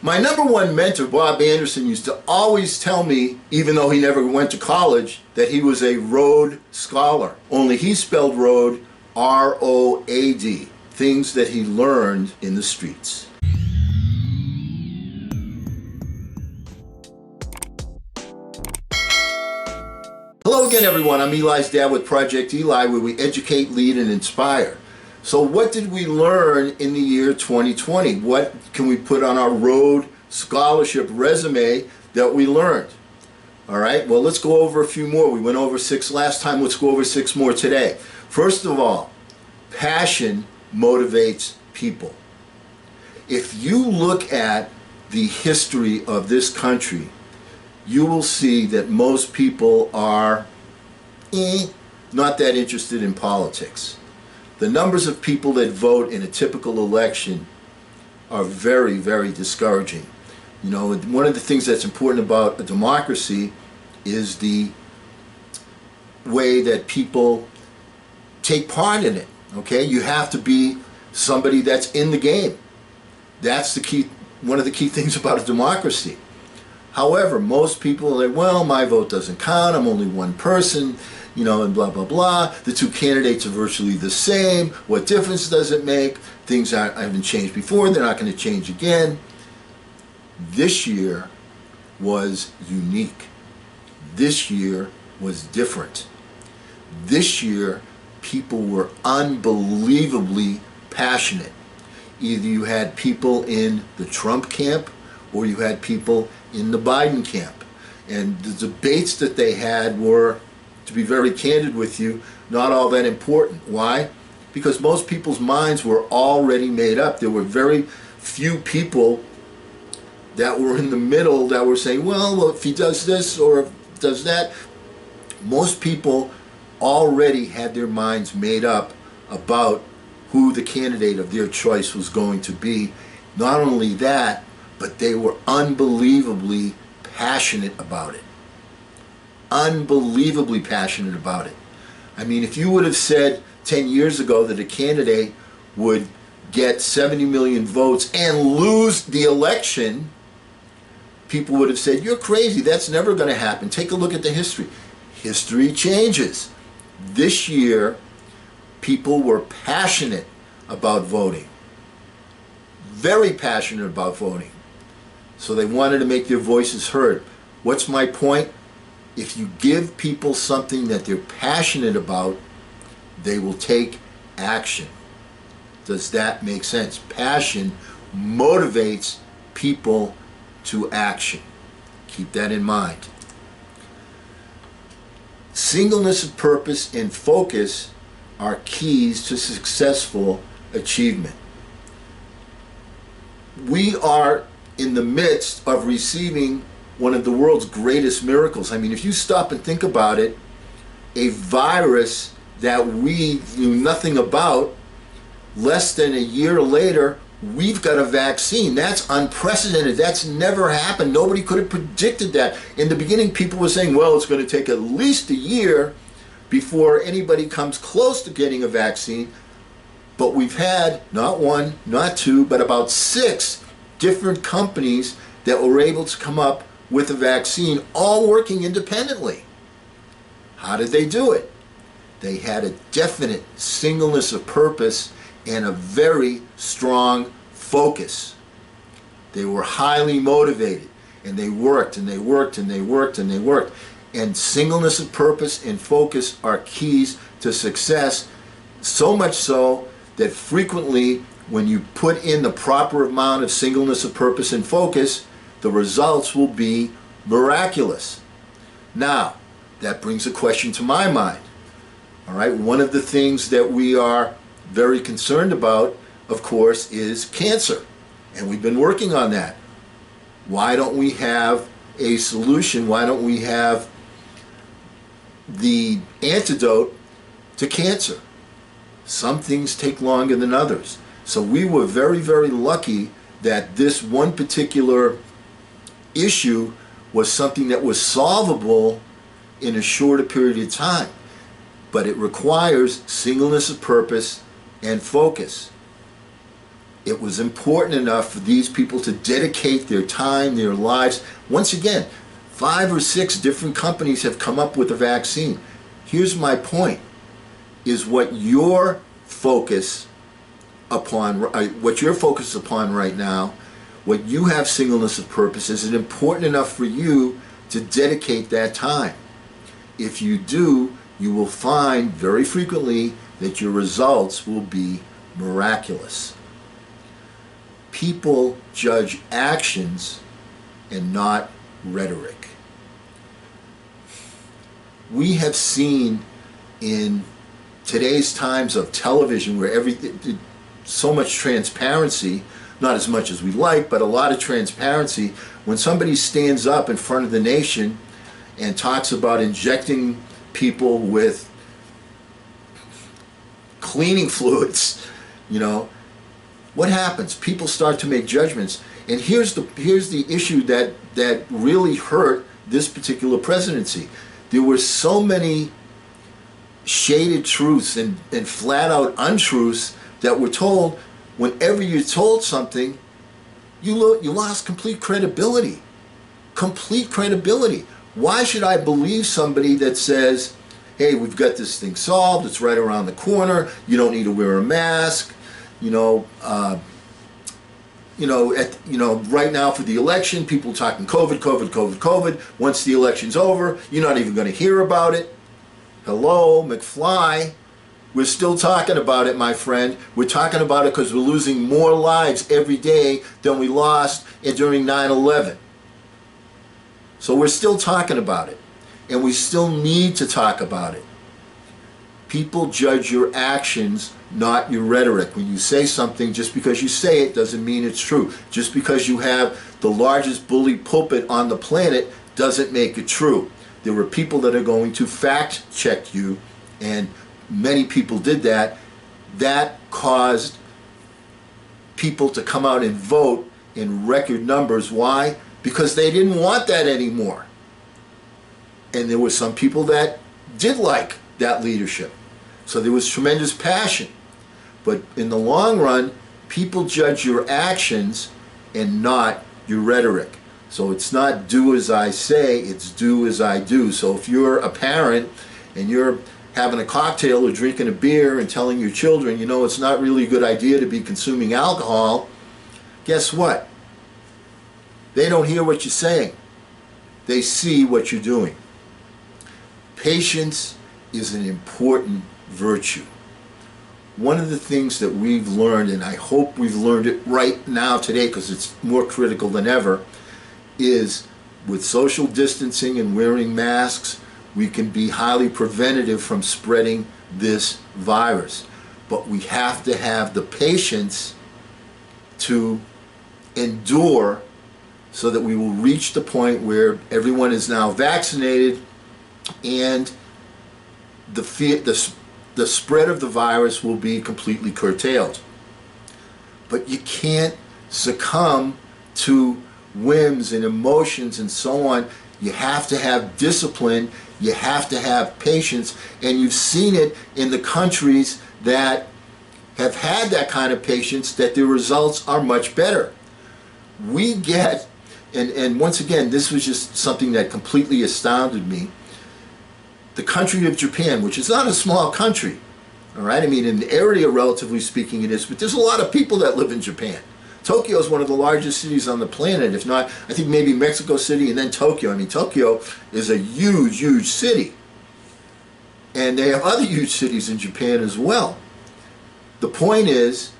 My number one mentor, Bob Anderson, used to always tell me, even though he never went to college, that he was a Road Scholar. Only he spelled road R-O-A-D, things that he learned in the streets. Hello again, everyone. I'm Eli's dad with Project Eli, where we educate, lead, and inspire. So what did we learn in the year 2020? What can we put on our Road Scholarship resume that we learned? All right, well, let's go over a few more. We went over 6 last time. Let's go over 6 more today. First of all, passion motivates people. If you look at the history of this country, you will see that most people are not that interested in politics. The numbers of people that vote in a typical election are very, very discouraging. You know, one of the things that's important about a democracy is the way that people take part in it. Okay, you have to be somebody that's in the game. That's the key, one of the key things about a democracy. However, most people are like, well, my vote doesn't count, I'm only one person, you know, and blah, blah, blah. The 2 candidates are virtually the same. What difference does it make? Things haven't changed before, they're not going to change again. This year was unique. This year was different. This year, people were unbelievably passionate. Either you had people in the Trump camp or you had people in the Biden camp. And the debates that they had were, to be very candid with you, not all that important. Why? Because most people's minds were already made up. There were very few people that were in the middle that were saying, well, if he does this or if does that. Most people already had their minds made up about who the candidate of their choice was going to be. Not only that, but they were unbelievably passionate about it. Unbelievably passionate about it. I mean, if you would have said 10 years ago that a candidate would get 70 million votes and lose the election, people would have said, you're crazy, that's never going to happen. Take a look at the history. History changes. This year, people were passionate about voting. Very passionate about voting. So they wanted to make their voices heard. What's my point? If you give people something that they're passionate about, they will take action. Does that make sense? Passion motivates people to action. Keep that in mind. Singleness of purpose and focus are keys to successful achievement. We are in the midst of receiving one of the world's greatest miracles. I mean, if you stop and think about it, a virus that we knew nothing about, less than a year later, we've got a vaccine. That's unprecedented. That's never happened. Nobody could have predicted that. In the beginning, people were saying, well, it's going to take at least a year before anybody comes close to getting a vaccine. But we've had not 1, not 2, but about 6 different companies that were able to come up with a vaccine, all working independently. How did they do it? They had a definite singleness of purpose and a very strong focus. They were highly motivated, and they worked and they worked and they worked and they worked. And singleness of purpose and focus are keys to success, so much so that frequently when you put in the proper amount of singleness of purpose and focus, the results will be miraculous. Now, that brings a question to my mind. All right, one of the things that we are very concerned about, of course, is cancer. And we've been working on that. Why don't we have a solution? Why don't we have the antidote to cancer? Some things take longer than others. So we were very, very lucky that this one particular issue was something that was solvable in a shorter period of time. But it requires singleness of purpose and focus. It was important enough for these people to dedicate their time, their lives. Once again, 5 or 6 different companies have come up with a vaccine. Here's my point, is what you're focused upon right now, what you have singleness of purpose, is it important enough for you to dedicate that time? If you do, you will find very frequently that your results will be miraculous. People judge actions and not rhetoric. We have seen in today's times of television where so much transparency, not as much as we like, but a lot of transparency, when somebody stands up in front of the nation and talks about injecting people with cleaning fluids, what happens? People start to make judgments. And here's the issue that really hurt this particular presidency. There were so many shaded truths and flat out untruths that were told. Whenever you're told something, you lost complete credibility. Complete credibility. Why should I believe somebody that says, hey, we've got this thing solved, it's right around the corner, you don't need to wear a mask, right now for the election, people talking COVID. Once the election's over, you're not even going to hear about it. Hello, McFly. We're still talking about it, my friend. We're talking about it because we're losing more lives every day than we lost during 9/11. So we're still talking about it. And we still need to talk about it. People judge your actions, not your rhetoric. When you say something, just because you say it doesn't mean it's true. Just because you have the largest bully pulpit on the planet doesn't make it true. There were people that are going to fact check you, and many people did that. That caused people to come out and vote in record numbers. Why? Because they didn't want that anymore. And there were some people that did like that leadership. So there was tremendous passion. But in the long run, people judge your actions and not your rhetoric. So it's not do as I say, it's do as I do. So if you're a parent and you're having a cocktail or drinking a beer and telling your children, it's not really a good idea to be consuming alcohol, guess what? They don't hear what you're saying. They see what you're doing. Patience is an important virtue. One of the things that we've learned, and I hope we've learned it right now today because it's more critical than ever, is with social distancing and wearing masks, we can be highly preventative from spreading this virus. But we have to have the patience to endure so that we will reach the point where everyone is now vaccinated and the spread of the virus will be completely curtailed. But you can't succumb to whims and emotions and so on. You have to have discipline, you have to have patience, and you've seen it in the countries that have had that kind of patience, that their results are much better. We get, and once again, this was just something that completely astounded me, the country of Japan, which is not a small country, all right? I mean, in the area, relatively speaking, it is, but there's a lot of people that live in Japan. Tokyo is one of the largest cities on the planet, if not, I think maybe Mexico City and then Tokyo. I mean, Tokyo is a huge, huge city. And they have other huge cities in Japan as well. The point is,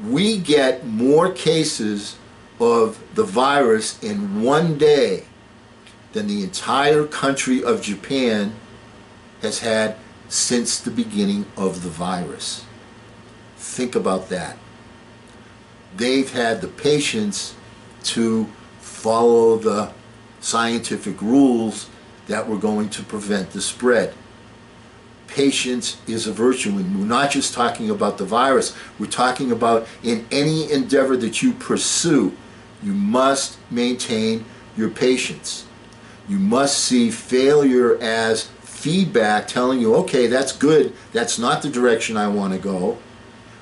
we get more cases of the virus in one day than the entire country of Japan has had since the beginning of the virus. Think about that. They've had the patience to follow the scientific rules that were going to prevent the spread. Patience is a virtue, and we're not just talking about the virus, we're talking about in any endeavor that you pursue, you must maintain your patience. You must see failure as feedback telling you, okay, that's good, that's not the direction I want to go.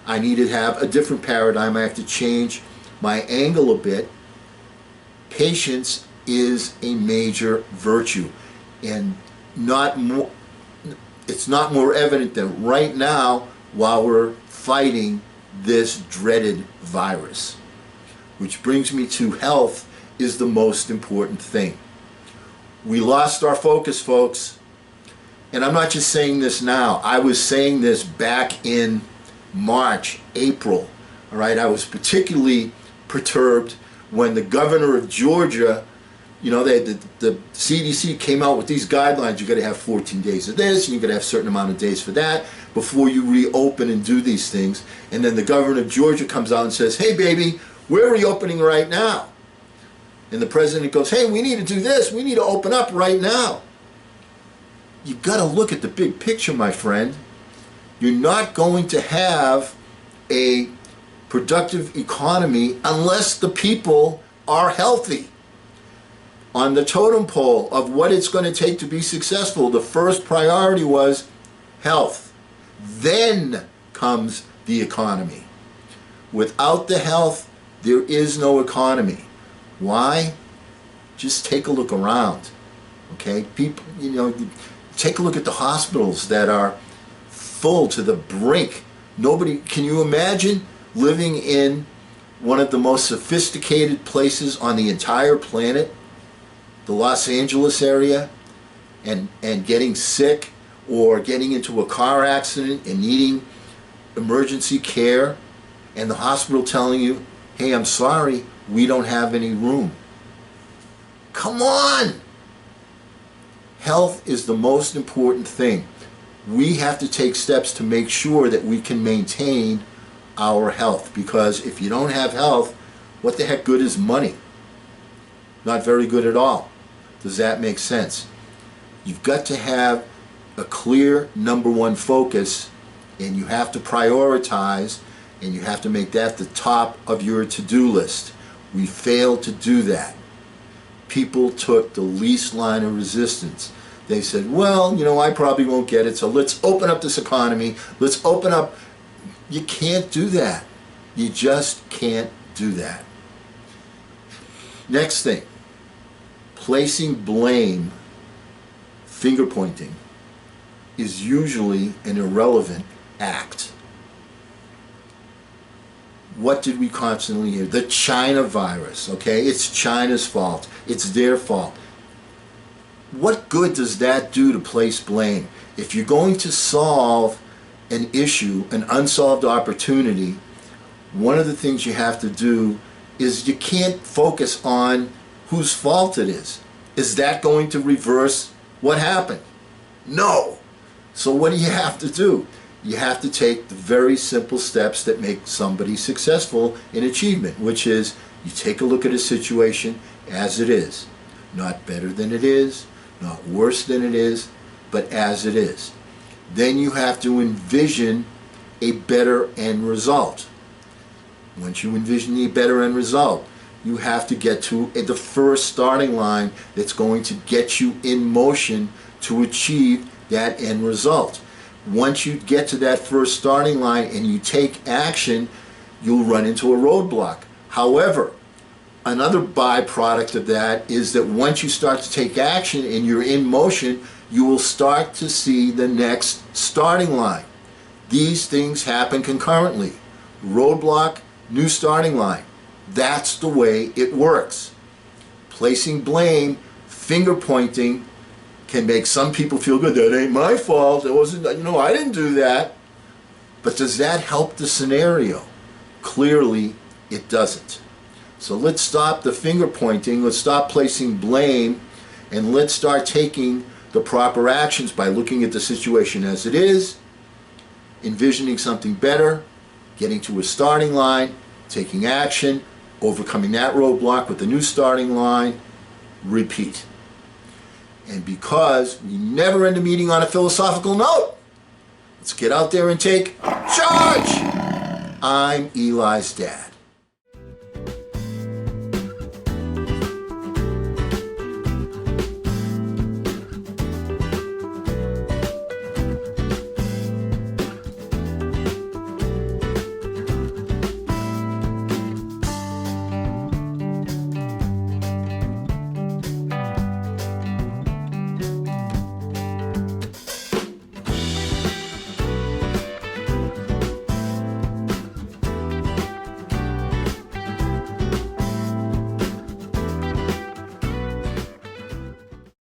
I need to have a different paradigm. I have to change my angle a bit. Patience is a major virtue, and it's not more evident than right now while we're fighting this dreaded virus. Which brings me to health is the most important thing. We lost our focus, folks. And I'm not just saying this now. I was saying this back in March, April. All right, I was particularly perturbed when the governor of Georgia, you know, the CDC came out with these guidelines. You got to have 14 days of this, and you got to have a certain amount of days for that before you reopen and do these things. And then the governor of Georgia comes out and says, hey, baby, we're reopening right now. And the president goes, hey, we need to do this. We need to open up right now. You've got to look at the big picture, my friend. You're not going to have a productive economy unless the people are healthy. On the totem pole of what it's going to take to be successful, the first priority was health. Then comes the economy. Without the health, there is no economy. Why? Just take a look around. Okay? People, you know, take a look at the hospitals that are full to the brink. Nobody, can you imagine living in one of the most sophisticated places on the entire planet, the Los Angeles area, and getting sick or getting into a car accident and needing emergency care, and the hospital telling you, hey, I'm sorry, we don't have any room. Come on! Health is the most important thing. We have to take steps to make sure that we can maintain our health, because if you don't have health, what the heck good is money? Not very good at all. Does that make sense? You've got to have a clear number one focus, and you have to prioritize, and you have to make that the top of your to-do list. We failed to do that. People took the least line of resistance. They said, well, you know, I probably won't get it, so let's open up this economy. Let's open up. You can't do that. You just can't do that. Next thing, placing blame, finger pointing, is usually an irrelevant act. What did we constantly hear? The China virus, okay? It's China's fault. It's their fault. What good does that do to place blame? If you're going to solve an issue, an unsolved opportunity, one of the things you have to do is you can't focus on whose fault it is. Is that going to reverse what happened? No. So what do you have to do? You have to take the very simple steps that make somebody successful in achievement, which is you take a look at a situation as it is. Not better than it is, not worse than it is, but as it is. Then you have to envision a better end result. Once you envision the better end result, you have to get to the first starting line that's going to get you in motion to achieve that end result. Once you get to that first starting line and you take action, you'll run into a roadblock. However, another byproduct of that is that once you start to take action and you're in motion, you will start to see the next starting line. These things happen concurrently. Roadblock, new starting line. That's the way it works. Placing blame, finger pointing, can make some people feel good. That ain't my fault. It wasn't, you know, I didn't do that. But does that help the scenario? Clearly, it doesn't. So let's stop the finger pointing. Let's stop placing blame, and let's start taking the proper actions by looking at the situation as it is, envisioning something better, getting to a starting line, taking action, overcoming that roadblock with the new starting line, repeat. And because we never end a meeting on a philosophical note, let's get out there and take charge. I'm Eli's dad.